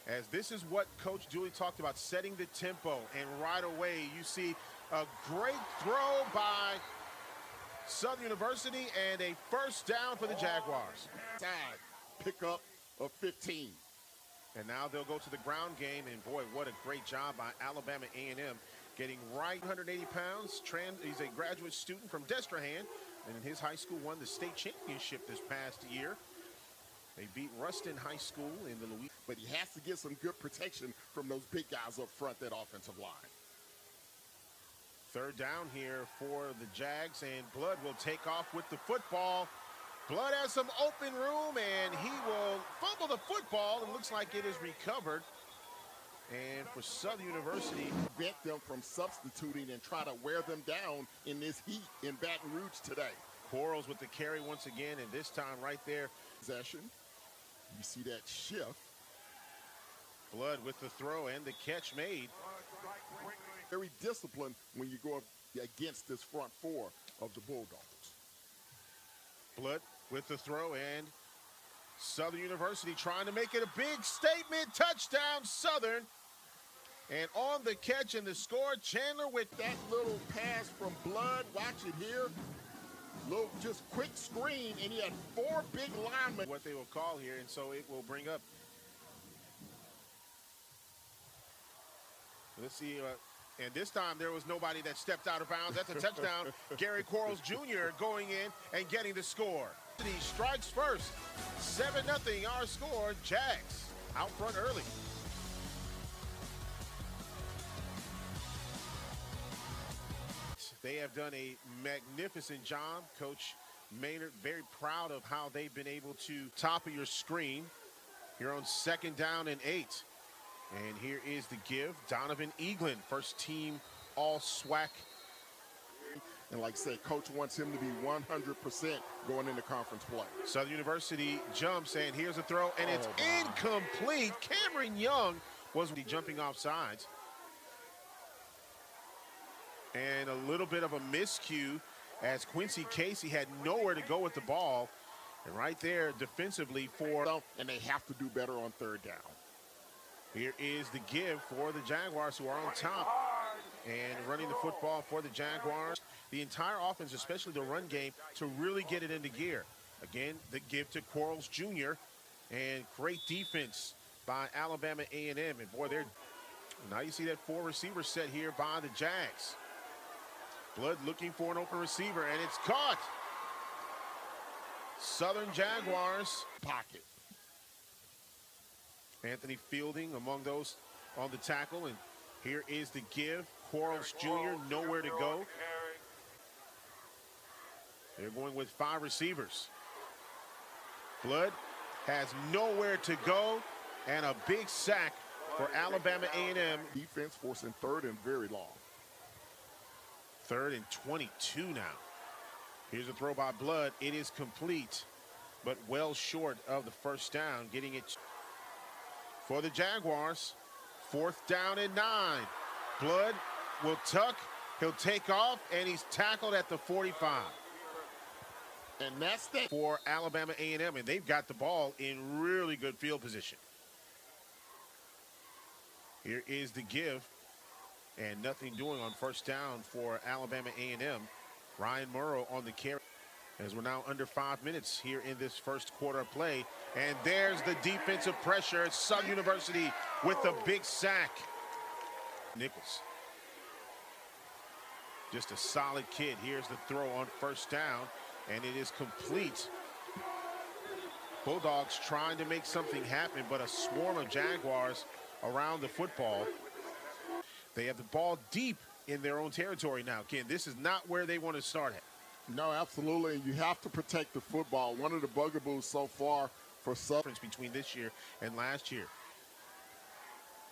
As this is what Coach Dooley talked about, setting the tempo, and right away you see a great throw by Southern University and a first down for the Jaguars. Side pickup of 15. And now they'll go to the ground game, and boy, what a great job by Alabama A&M getting right 180 pounds. He's a graduate student from Destrehan, and in his high school won the state championship this past year. They beat Ruston High School in the Louisiana. But he has to get some good protection from those big guys up front, that offensive line. Third down here for the Jags, and Blood will take off with the football. Blood has some open room, and he will fumble the football, and looks like it is recovered. And for Southern University, prevent them from substituting and try to wear them down in this heat in Baton Rouge today. Quarles with the carry once again, and this time right there. Possession. You see that shift. Blood with the throw and the catch made. Very disciplined when you go up against this front four of the Bulldogs. Blood with the throw, and Southern University trying to make it a big statement. Touchdown, Southern. And on the catch and the score, Chandler with that little pass from Blood. Watch it here. Little just quick screen, and he had four big linemen. What they will call here, and so it will bring up. Let's see. And this time there was nobody that stepped out of bounds. That's a touchdown. Gary Quarles Jr. going in and getting the score. He strikes first. 7-0 our score. Jags out front early. They have done a magnificent job. Coach Maynard very proud of how they've been able to top of your screen. You're on 2nd down and 8. And here is the give. Donovan Eaglin, first team all-SWAC. And like I said, Coach wants him to be 100% going into conference play. Southern University jumps, and here's a throw, and it's incomplete. Cameron Young was jumping off sides. And a little bit of a miscue as Quincy Casey had nowhere to go with the ball. And right there defensively for... And they have to do better on 3rd down. Here is the give for the Jaguars, who are on top and running the football for the Jaguars. The entire offense, especially the run game, to really get it into gear. Again, the give to Quarles Jr. and great defense by Alabama A&M. And boy, now you see that 4 receiver set here by the Jags. Blood looking for an open receiver, and it's caught. Southern Jaguars pocket. Anthony Fielding among those on the tackle, and here is the give. Quarles Jr. nowhere to go. They're going with 5 receivers. Blood has nowhere to go, and a big sack for Alabama A&M. Defense forcing 3rd and very long. 3rd and 22 now. Here's a throw by Blood. It is complete, but well short of the first down, getting it for the Jaguars. 4th down and 9. Blood will tuck. He'll take off, and he's tackled at the 45. And that's that for Alabama A&M, and they've got the ball in really good field position. Here is the give, and nothing doing on 1st down for Alabama A&M. Ryan Murrow on the carry, as we're now under 5 minutes here in this first quarter of play. And there's the defensive pressure. It's Southern University with the big sack. Nichols, just a solid kid. Here's the throw on 1st down, and it is complete. Bulldogs trying to make something happen, but a swarm of Jaguars around the football. They have the ball deep in their own territory now. Again, this is not where they want to start at. No, absolutely. You have to protect the football. One of the bugaboos so far for Southern between this year and last year.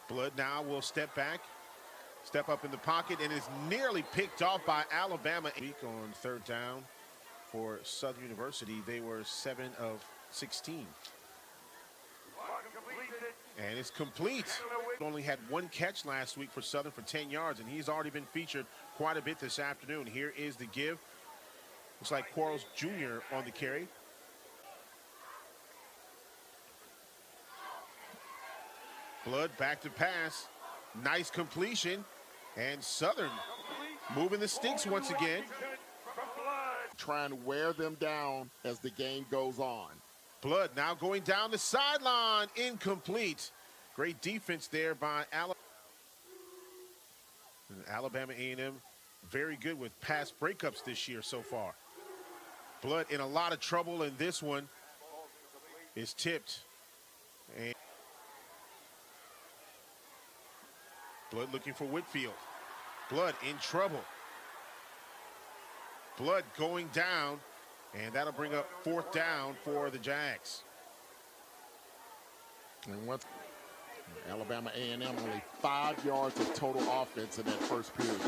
Blood now will step back, step up in the pocket, and is nearly picked off by Alabama. Week on 3rd down for Southern University. They were 7 of 16. And it's complete. Only had 1 catch last week for Southern for 10 yards, and he's already been featured quite a bit this afternoon. Here is the give. Looks like Quarles Jr. on the carry. Blood back to pass. Nice completion. And Southern moving the sticks once again. Trying to wear them down as the game goes on. Blood now going down the sideline. Incomplete. Great defense there by Alabama A&M. Very good with pass breakups this year so far. Blood in a lot of trouble, and this one is tipped. And Blood looking for Whitfield. Blood in trouble. Blood going down, and that'll bring up 4th down for the Jags. And once Alabama A&M only 5 yards of total offense in that first period.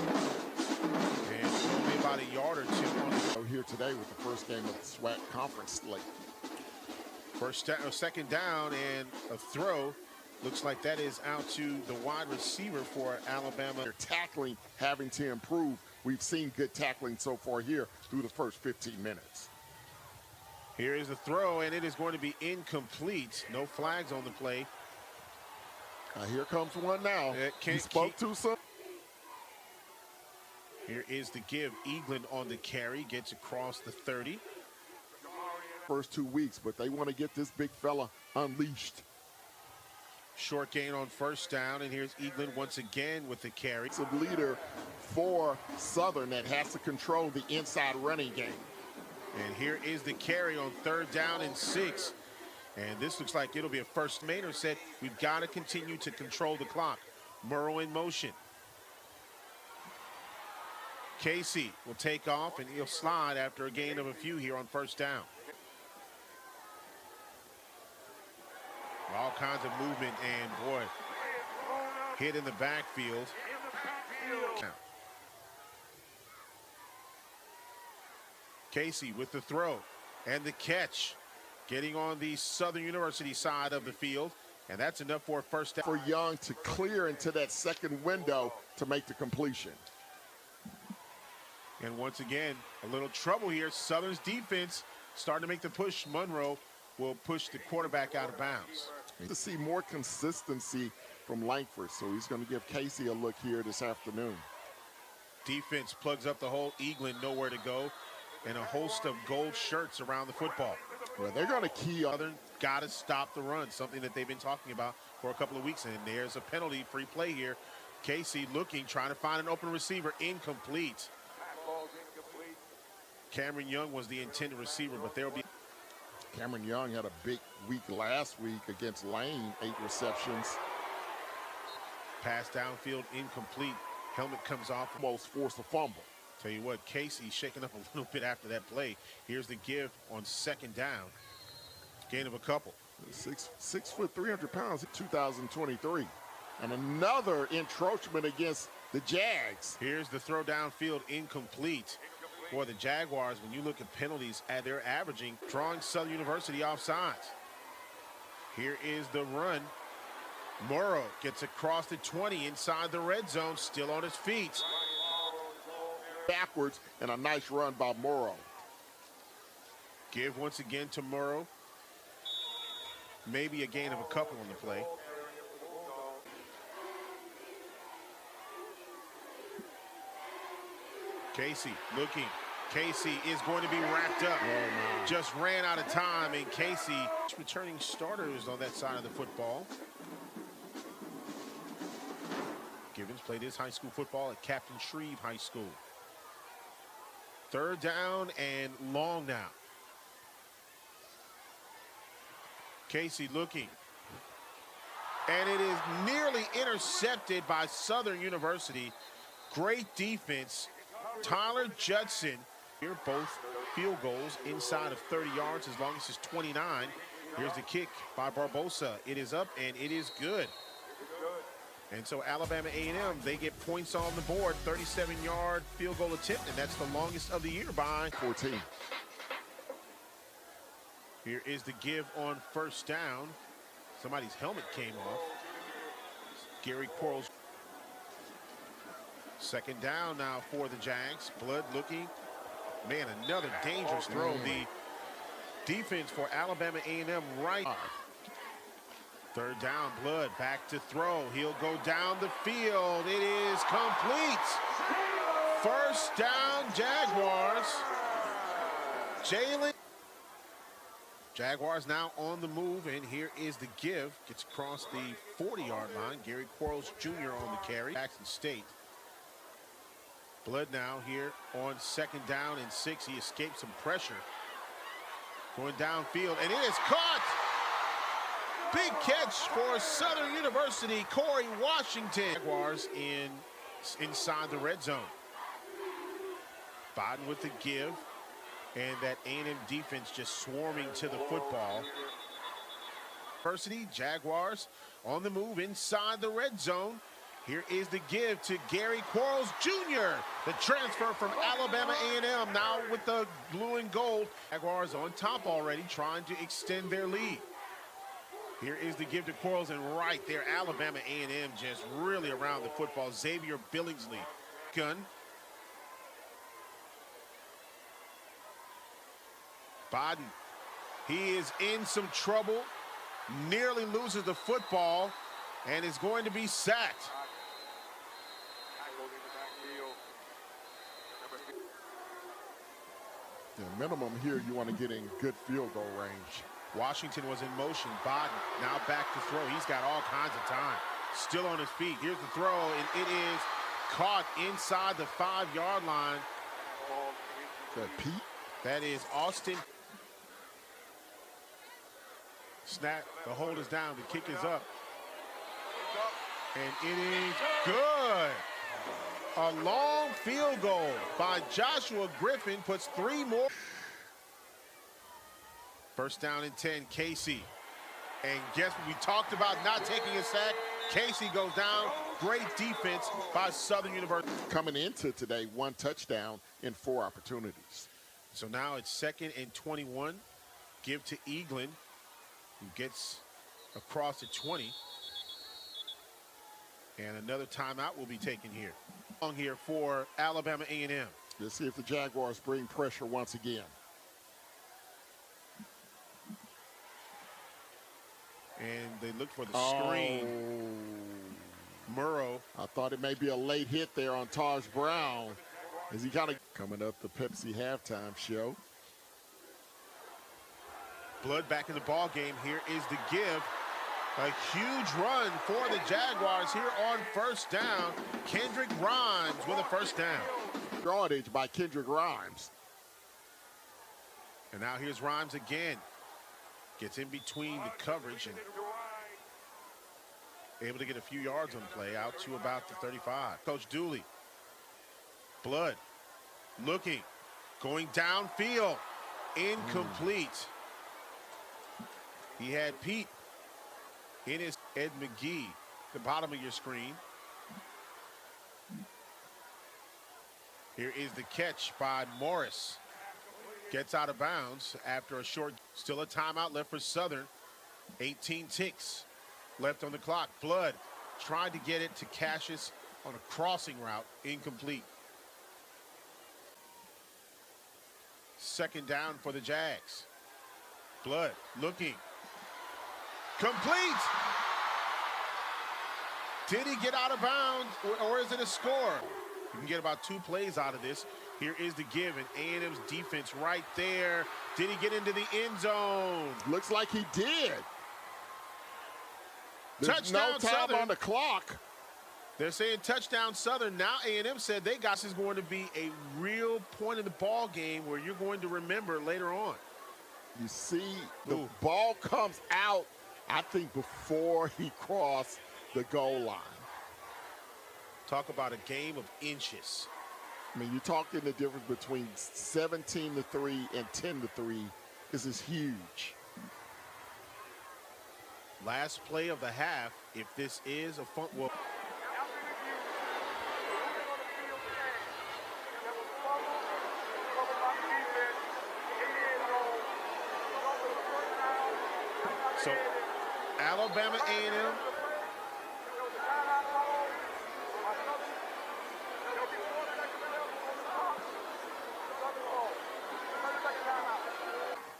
And only about a yard or two on the here today with the first game of the SWAC conference slate. Second down and a throw. Looks like that is out to the wide receiver for Alabama. Their tackling having to improve. We've seen good tackling so far here through the first 15 minutes. Here is the throw, and it is going to be incomplete. No flags on the play. Here comes one now. He spoke too soon. Here is the give. Eaglin on the carry, gets across the 30. First 2 weeks, but they want to get this big fella unleashed. Short gain on first down, and here's Eaglin once again with the carry. It's a leader for Southern that has to control the inside running game. And here is the carry on 3rd down and 6. And this looks like it'll be a first. Maynard said we've got to continue to control the clock. Murrow in motion. Casey will take off, and he'll slide after a gain of a few here on 1st down. All kinds of movement, and boy, hit in the backfield. Casey with the throw and the catch, getting on the Southern University side of the field, and that's enough for a first down. For Young to clear into that second window to make the completion. And once again, a little trouble here. Southern's defense starting to make the push. Monroe will push the quarterback out of bounds. To see more consistency from Langford, so he's going to give Casey a look here this afternoon. Defense plugs up the hole. Eaglin nowhere to go, and a host of gold shirts around the football. Well, they're going to key on. Southern got to stop the run, something that they've been talking about for a couple of weeks, and there's a penalty, free play here. Casey looking, trying to find an open receiver, incomplete. Cameron Young was the intended receiver, but there'll be. Cameron Young had a big week last week against Lane, 8 receptions. Pass downfield, incomplete. Helmet comes off. Almost forced a fumble. Tell you what, Casey shaking up a little bit after that play. Here's the give on 2nd down. Gain of a couple. 6 foot, 300 pounds in 2023. And another encroachment against the Jags. Here's the throw downfield, incomplete. For the Jaguars, when you look at penalties, they're averaging, drawing Southern University offsides. Here is the run. Morrow gets across the 20 inside the red zone, still on his feet. Backwards, and a nice run by Morrow. Give once again to Morrow. Maybe a gain of a couple on the play. Casey looking. Casey is going to be wrapped up. Just ran out of time, and Casey returning starters on that side of the football. Givens played his high school football at Captain Shreve High School. 3rd down and long now. Casey looking. And it is nearly intercepted by Southern University. Great defense. Tyler Judson, here both field goals inside of 30 yards as long as it's 29. Here's the kick by Barbosa. It is up and it is good. And so Alabama A&M, they get points on the board, 37-yard field goal attempt, and that's the longest of the year by 14. Here is the give on 1st down. Somebody's helmet came off. Gary Quarles. 2nd down now for the Jags. Blood looking. Man, another dangerous throw. The defense for Alabama A&M right. Third down, Blood back to throw. He'll go down the field. It is complete. First down, Jaguars. Jalen. Jaguars now on the move, and here is the give. Gets across the 40-yard line. Gary Quarles Jr. on the carry. Jackson State. Blood now here on second down and 6. He escaped some pressure. Going downfield, and it is caught. Big catch for Southern University, Corey Washington. Jaguars inside the red zone. Biden with the give, and that A&M defense just swarming to the football. University, Jaguars on the move inside the red zone. Here is the give to Gary Quarles Jr., the transfer from Alabama A&M, now with the blue and gold. Jaguars on top already, trying to extend their lead. Here is the give to Quarles, and right there, Alabama A&M just really around the football. Xavier Billingsley. Gun. Biden. He is in some trouble. Nearly loses the football and is going to be sacked. The minimum here, you want to get in good field goal range. Washington was in motion. Biden now back to throw. He's got all kinds of time. Still on his feet. Here's the throw, and it is caught inside the 5-yard line. Is that Pete? That is Austin. Snap. The hold is down. The kick is up. And it is good. A long field goal by Joshua Griffin puts 3 more. First down and 10, Casey. And guess what? We talked about not taking a sack. Casey goes down. Great defense by Southern University. Coming into today, 1 touchdown in 4 opportunities. So now it's 2nd and 21. Give to Eaglin, who gets across the 20. And another timeout will be taken here. On here for Alabama A&M. Let's see if the Jaguars bring pressure once again. And they look for the screen. Murrow. I thought it may be a late hit there on Taj Brown. As he kind of coming up the Pepsi halftime show. Blood back in the ball game. Here is the give. A huge run for the Jaguars here on first down. Kendrick Rhymes with a first down. Yardage by Kendrick Rhymes. And now here's Rhymes again. Gets in between the coverage and able to get a few yards on the play out to about the 35. Coach Dooley. Blood looking, going downfield, incomplete. He had Pete in his Ed McGee, the bottom of your screen. Here is the catch by Morris. Gets out of bounds after a short, still a timeout left for Southern. 18 ticks left on the clock. Blood tried to get it to Cassius on a crossing route, incomplete. Second down for the Jags. Blood looking. Complete! Did he get out of bounds, or is it a score? You can get about 2 plays out of this. Here is the give, and A&M's defense right there. Did he get into the end zone? Looks like he did. There's Touchdown, no time Southern. on the clock. They're saying touchdown Southern. Now A&M said they got this is going to be a real point in the ball game where you're going to remember later on. You see the ball comes out, I think, before he crossed the goal line. Talk about a game of inches. I mean, you're talking the difference between 17-3 and 10-3. This is huge. Last play of the half, if this is a fun, well. So, Alabama A&M.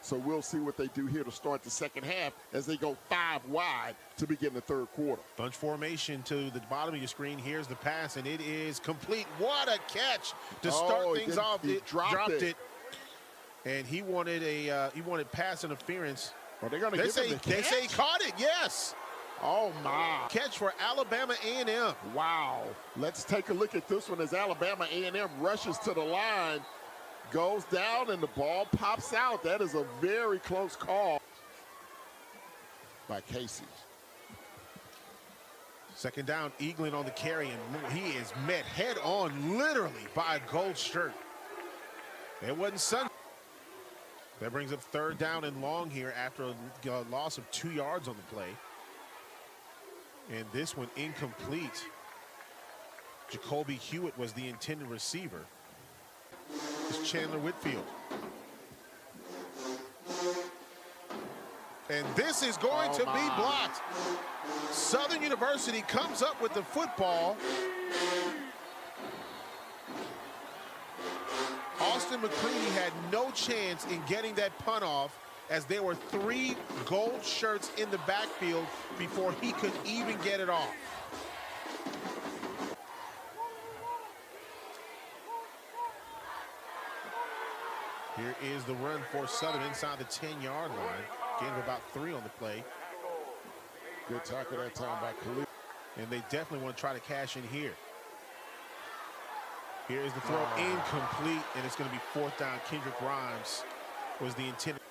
So we'll see what they do here to start the second half as they go 5 wide to begin the third quarter. Bunch formation to the bottom of your screen. Here's the pass, and it is complete. What a catch to start things off. He dropped it. And he wanted pass interference. Are they going to give him the catch? They say he caught it, yes. Oh, my. Catch for Alabama A&M. Wow. Let's take a look at this one as Alabama A&M rushes to the line, goes down, and the ball pops out. That is a very close call by Casey. Second down, Eaglin on the carry, and he is met head on literally by a gold shirt. It wasn't Sunday. That brings up third down and long here after a loss of 2 yards on the play. And this one incomplete. Jacoby Hewitt was the intended receiver. It's Chandler Whitfield. And this is going to be blocked. Southern University comes up with the football. Austin McCready had no chance in getting that punt off, as there were 3 gold shirts in the backfield before he could even get it off. Here is the run for Southern inside the 10-yard line. Gain of about 3 on the play. Good tackle that time by Khalil. And they definitely want to try to cash in here. Here is the throw, incomplete, and it's going to be 4th down. Kendrick Grimes was the intended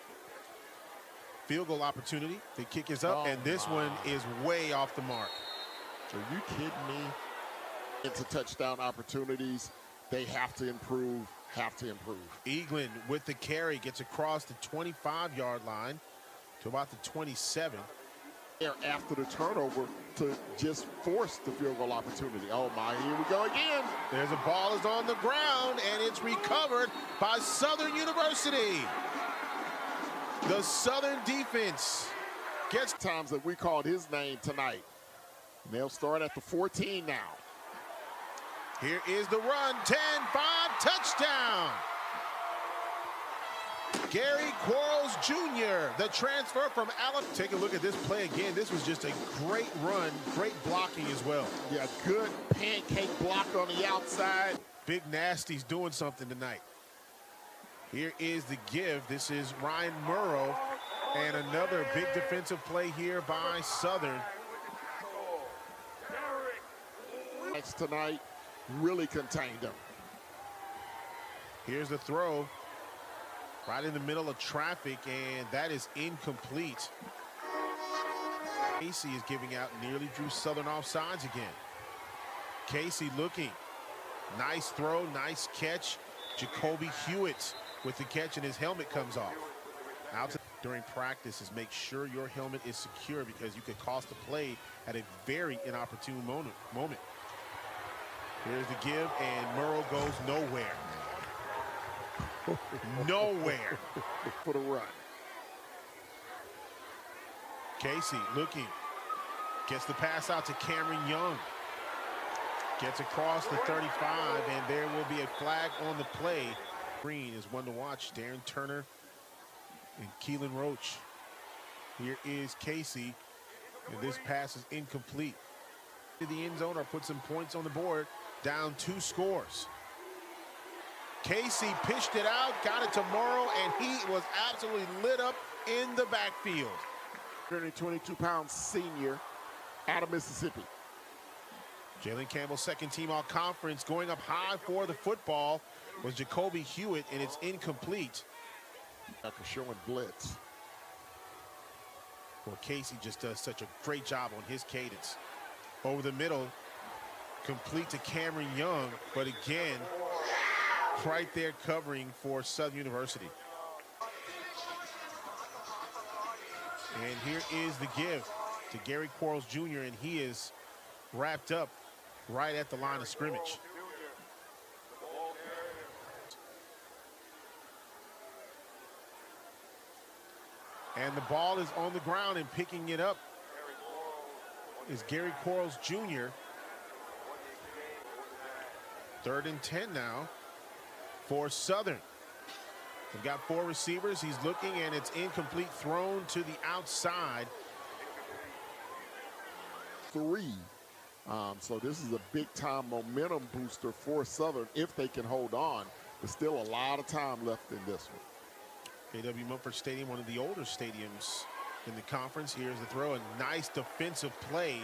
field goal opportunity. The kick is up, and this one is way off the mark. Are you kidding me? Into touchdown opportunities, they have to improve, Eaglin with the carry gets across the 25-yard line to about the 27. After the turnover to just force the field goal opportunity. Oh my, here we go again. There's a ball is on the ground, and it's recovered by Southern University. The Southern defense gets times that we called his name tonight. And they'll start at the 14 now. Here is the run, 10-5, touchdown. Gary Quarles Jr., the transfer from Alabama. Take a look at this play again. This was just a great run, great blocking as well. Yeah, good pancake block on the outside. Big Nasty's doing something tonight. Here is the give. This is Ryan Murrow, and another big defensive play here by Southern. Tonight really contained them. Here's the throw. Right in the middle of traffic, and that is incomplete. Casey is giving out, nearly drew Southern off sides again. Casey looking. Nice throw, nice catch. Jacoby Hewitt with the catch, and his helmet comes off. Out during practice is make sure your helmet is secure, because you could cost a play at a very inopportune moment. Here's the give, and Murrow goes nowhere. Nowhere for the run. Casey looking, gets the pass out to Cameron Young, gets across the 35, and there will be a flag on the play. Green is one to watch. Darren Turner and Keelan Roach. Here is Casey, and this pass is incomplete. To the end zone, or put some points on the board. Down 2 scores. Casey pitched it out, got it to Morrow, and he was absolutely lit up in the backfield. 22-pound senior out of Mississippi. Jalen Campbell, second team all-conference, going up high for the football was Jacoby Hewitt, and it's incomplete. After showing blitz. Well, Casey just does such a great job on his cadence. Over the middle, complete to Cameron Young, but again, right there covering for Southern University. And here is the give to Gary Quarles Jr., and he is wrapped up right at the line of scrimmage. And the ball is on the ground, and picking it up is Gary Quarles Jr. 3rd and 10 now for Southern. They've got 4 receivers. He's looking, and it's incomplete, thrown to the outside. 3. So this is a big-time momentum booster for Southern if they can hold on. There's still a lot of time left in this one. A.W. Mumford Stadium, one of the older stadiums in the conference. Here's the throw. A nice defensive play.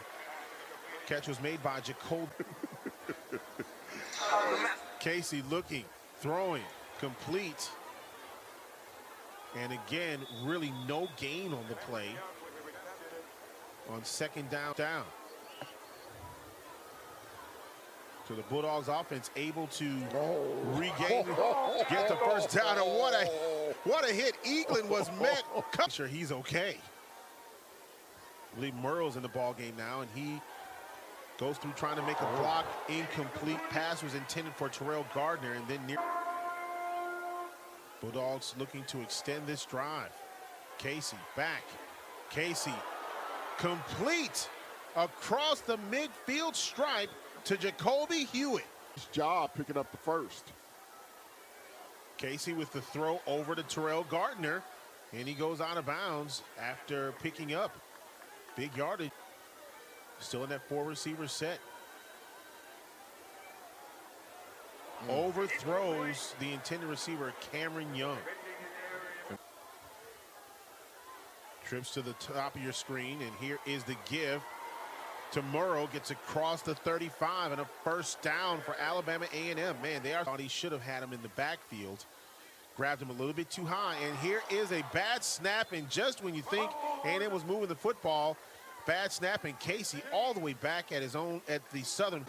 Catch was made by Jacoby. Casey looking, throwing, complete. And again, really no gain on the play. On second down. So the Bulldogs offense able to regain, get the first down. And what a hit. Eaglin was met. Sure, he's okay. I believe Murrow's in the ball game now, and he goes through trying to make a block. Incomplete pass was intended for Terrell Gardner, and then near. Bulldogs looking to extend this drive. Casey back. Casey complete across the midfield stripe to Jacoby Hewitt. His job picking up the first. Casey with the throw over to Terrell Gardner, and he goes out of bounds after picking up big yardage. Still in that 4 receiver set. Overthrows the intended receiver, Cameron Young. Trips to the top of your screen, and here is the give to Murrow. Gets across the 35 and a first down for Alabama A&M. Man, they thought he should have had him in the backfield. Grabbed him a little bit too high, and here is a bad snap, and just when you think A&M was moving the football, bad snap, and Casey all the way back at his own, at the Southern.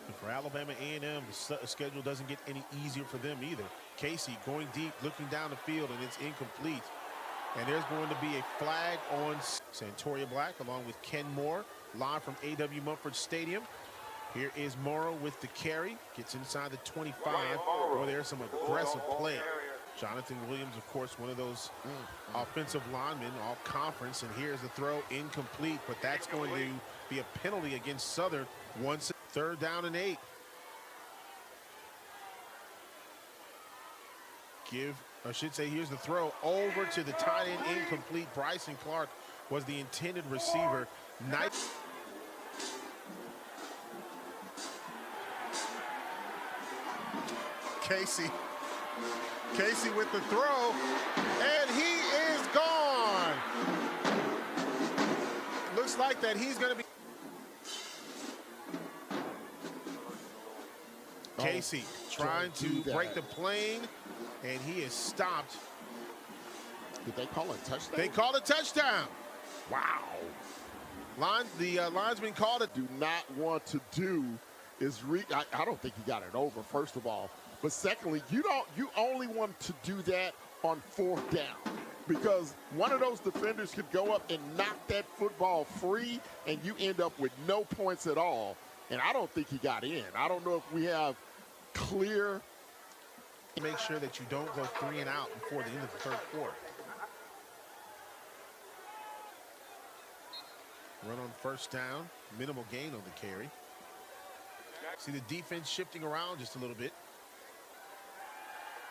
And for Alabama A&M, the schedule doesn't get any easier for them either. Casey going deep, looking down the field, and it's incomplete. And there's going to be a flag on Santoria Black along with Ken Moore, live from A.W. Mumford Stadium. Here is Morrow with the carry, gets inside the 25. Oh, there's some aggressive play. Jonathan Williams, of course, one of those offensive linemen, all conference, and here's the throw, incomplete, but that's going to be a penalty against Southern once. 3rd down and 8. Here's the throw over to the tight end, incomplete. Bryson Clark was the intended receiver. Nice. Casey with the throw, and he is gone. Looks like that he's going to be. Casey trying to break the plane, and he is stopped. Did they call a touchdown? They called a touchdown. Wow. The linesman called it. Do not want to do is I don't think he got it over, first of all. But secondly, you only want to do that on 4th down, because one of those defenders could go up and knock that football free, and you end up with no points at all. And I don't think he got in. I don't know if we have clear. Make sure that you don't go 3 and out before the end of the 3rd quarter. Run on 1st down, minimal gain on the carry. See the defense shifting around just a little bit.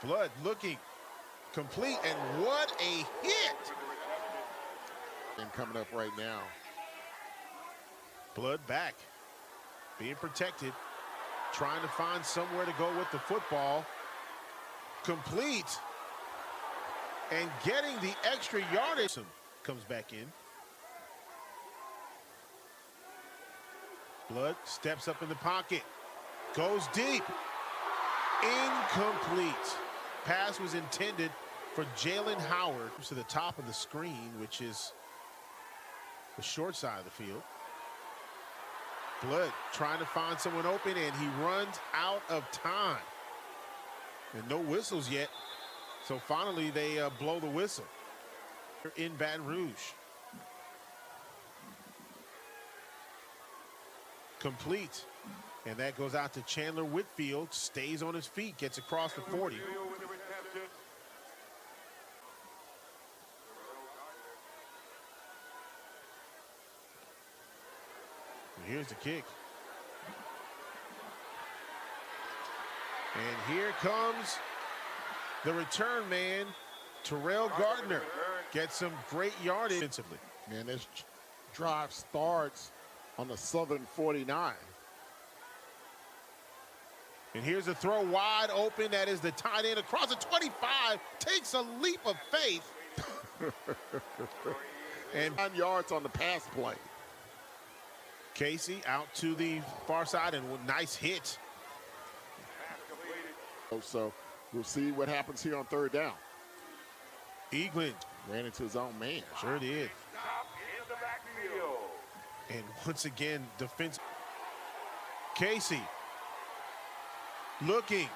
Blood looking complete, and what a hit! And coming up right now. Blood back, being protected, trying to find somewhere to go with the football. Complete, and getting the extra yardage. Comes back in. Blood steps up in the pocket, goes deep, incomplete. Pass was intended for Jalen Howard to the top of the screen, which is the short side of the field. Blood trying to find someone open, and he runs out of time. And no whistles yet, so finally they blow the whistle. In Baton Rouge. Complete, and that goes out to Chandler Whitfield, stays on his feet, gets across the 40. And here's the kick. And here comes The return man, Terrell Gardner, gets some great yardage defensively. And this drive starts on the Southern 49. And here's a throw wide open. That is the tight end across the 25. Takes a leap of faith. And 9 yards on the pass play. Casey out to the far side and nice hit. So we'll see what happens here on third down. Eaglin ran into his own man. Sure did. And once again, defense. Casey looking,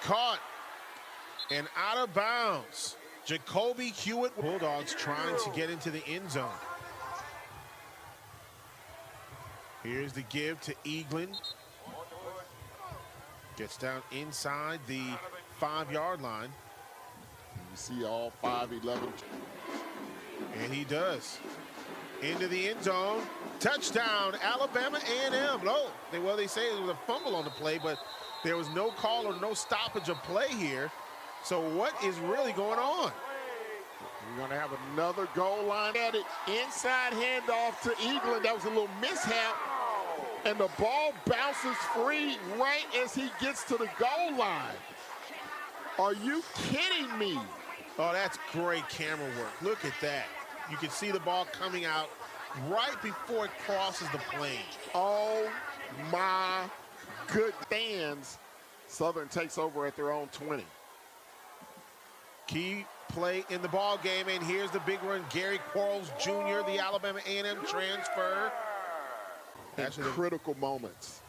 caught, and out of bounds. Jacoby Hewitt. Bulldogs trying to get into the end zone. Here's the give to Eaglin. Gets down inside the 5-yard line. You see all 5'11". And he does. Into the end zone. Touchdown, Alabama A&M. No, well, they say it was a fumble on the play, but there was no call or no stoppage of play here. So what is really going on? We're going to have another goal line at it. Inside handoff to Eaglin. That was a little mishap. And the ball bounces free right as he gets to the goal line. Are you kidding me? Oh, that's great camera work. Look at that. You can see the ball coming out right before it crosses the plane. Oh, my good fans. Southern takes over at their own 20. Key play in the ball game, and here's the big run. Gary Quarles Jr., the Alabama A&M transfer. Actually, critical moments.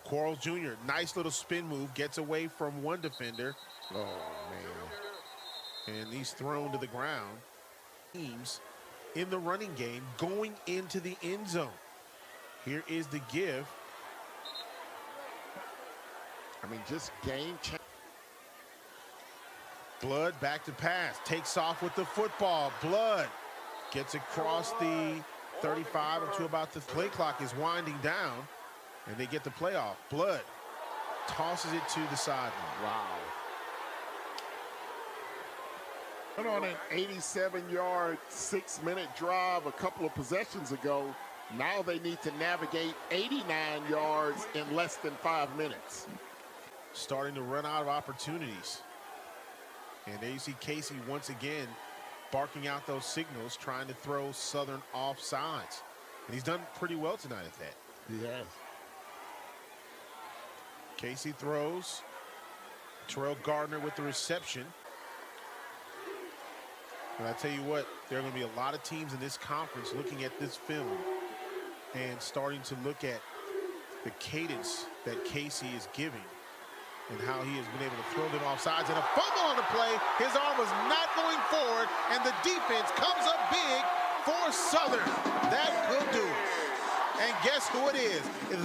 Quarles Jr., nice little spin move, gets away from one defender. Oh, man. And he's thrown to the ground. Teams in the running game going into the end zone. Here is the give. I mean, just game change. Blood back to pass, takes off with the football. Blood gets across the 35 up to about the play clock is winding down, and they get the play off. Blood tosses it to the sideline. Wow. Went on an 87-yard, 6-minute drive a couple of possessions ago. Now they need to navigate 89 yards in less than 5 minutes. Starting to run out of opportunities. And there you see Casey once again barking out those signals, trying to throw Southern off sides. And he's done pretty well tonight at that. He has. Casey throws. Terrell Gardner with the reception. And I tell you what, there are going to be a lot of teams in this conference looking at this film and starting to look at the cadence that Casey is giving and how he has been able to throw them off sides. And a fumble on the play. His arm was not going forward, and the defense comes up big for Southern. That could do it. And guess who it is?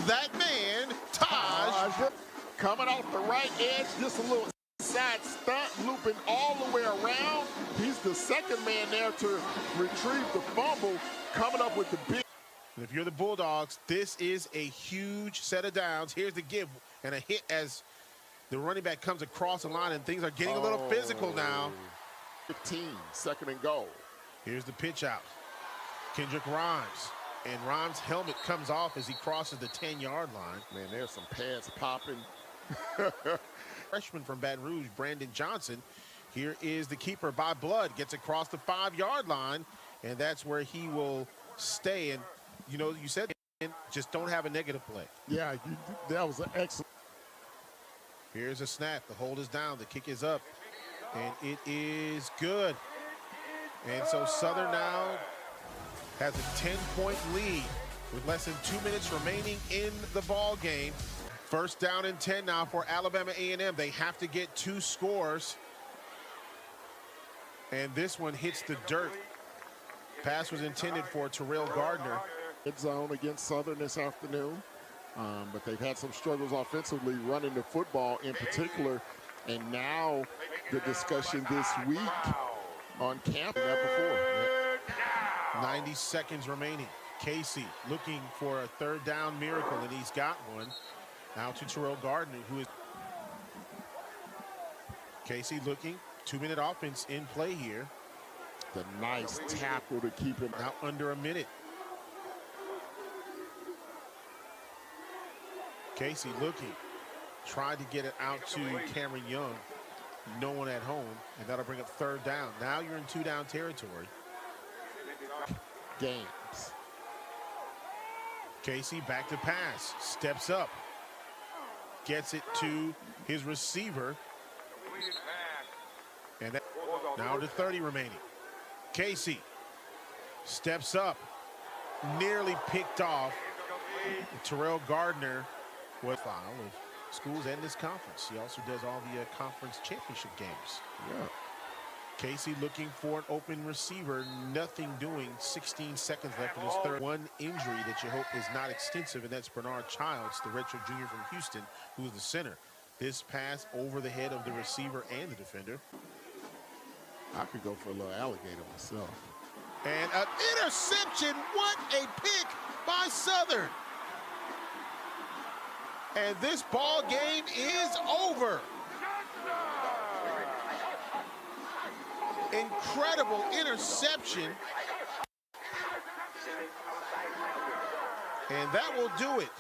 That man, Taj. Coming off the right edge, just a little side stunt, looping all the way around. He's the second man there to retrieve the fumble, coming up with the big. And if you're the Bulldogs, this is a huge set of downs. Here's the give and a hit as the running back comes across the line, and things are getting a little physical now. 15, second and goal. Here's the pitch out. Kendrick Rhymes. And Rhymes' helmet comes off as he crosses the 10-yard line. Man, there's some pads popping. Freshman from Baton Rouge, Brandon Johnson. Here is the keeper by Blood. Gets across the 5-yard line, and that's where he will stay. And, you know, you said just don't have a negative play. Yeah, that was an excellent. Here's a snap. The hold is down. The kick is up. And it is good. And so Southern now has a 10-point lead with less than 2 minutes remaining in the ball game. First down and 10 now for Alabama A&M. They have to get 2 scores. And this one hits the dirt. Pass was intended for Terrell Gardner. Red zone against Southern this afternoon. But they've had some struggles offensively running the football in particular. And now the discussion this week on camp. That before. 90 seconds remaining. Casey looking for a third down miracle, and he's got one. Now to Terrell Gardner, who is Casey looking, 2-minute offense in play here. The nice tackle to keep him Now under a minute. Casey looking, tried to get it out to Cameron Young. No one at home, and that'll bring up 3rd down. Now you're in 2-down territory. games. Casey back to pass, steps up, gets it to his receiver. And that, now to 30 remaining. Casey steps up, nearly picked off. Terrell Gardner was foul of schools and this conference. He also does all the conference championship games. Yeah. Casey looking for an open receiver, nothing doing. 16 seconds left in his third. One injury that you hope is not extensive, and that's Bernard Childs, the redshirt junior from Houston, who's the center. This pass over the head of the receiver and the defender. I could go for a little alligator myself. And an interception. What a pick by Southern. And this ball game is over. Incredible interception. And that will do it.